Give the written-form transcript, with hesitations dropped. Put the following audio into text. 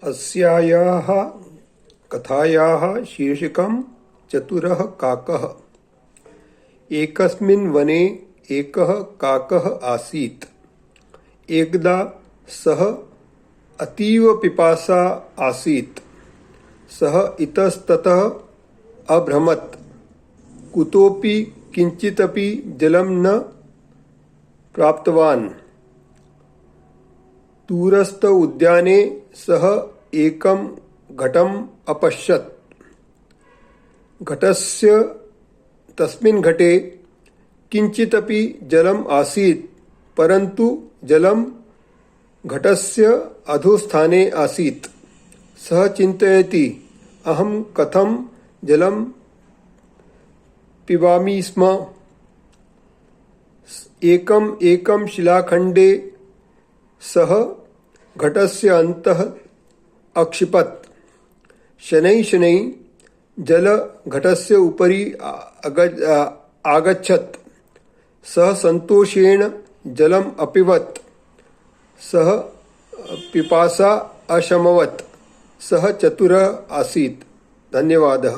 अस्यायाः कथायाः शीर्षकं चतुरः काकः। एकस्मिन् वने एकः काकः आसीत्। एकदा सः अतीव पिपासा आसीत्। सः इतस्ततः अभ्रमत्। कुतोपि किंचिदपि जलं न प्राप्तवान्। दूरस्थ उद्याने सः एकं घटम् अपश्यत्। तस्मिन् घटे किंचिदपि जलम् आसीत्, परन्तु जलं घटस्य अधोस्थाने आसीत्। सः चिन्तयति, अहं कथं जलं पिबामि स्म। एकं शिलाखण्डे सः घटस्य अन्तः अक्षिपत्। शनैः जल घटस्य उपरि आगच्छत्। सः सन्तोषेण जलम् अपिबत्। सः पिपासा अशमवत्। सः चतुरः आसीत्। धन्यवादः।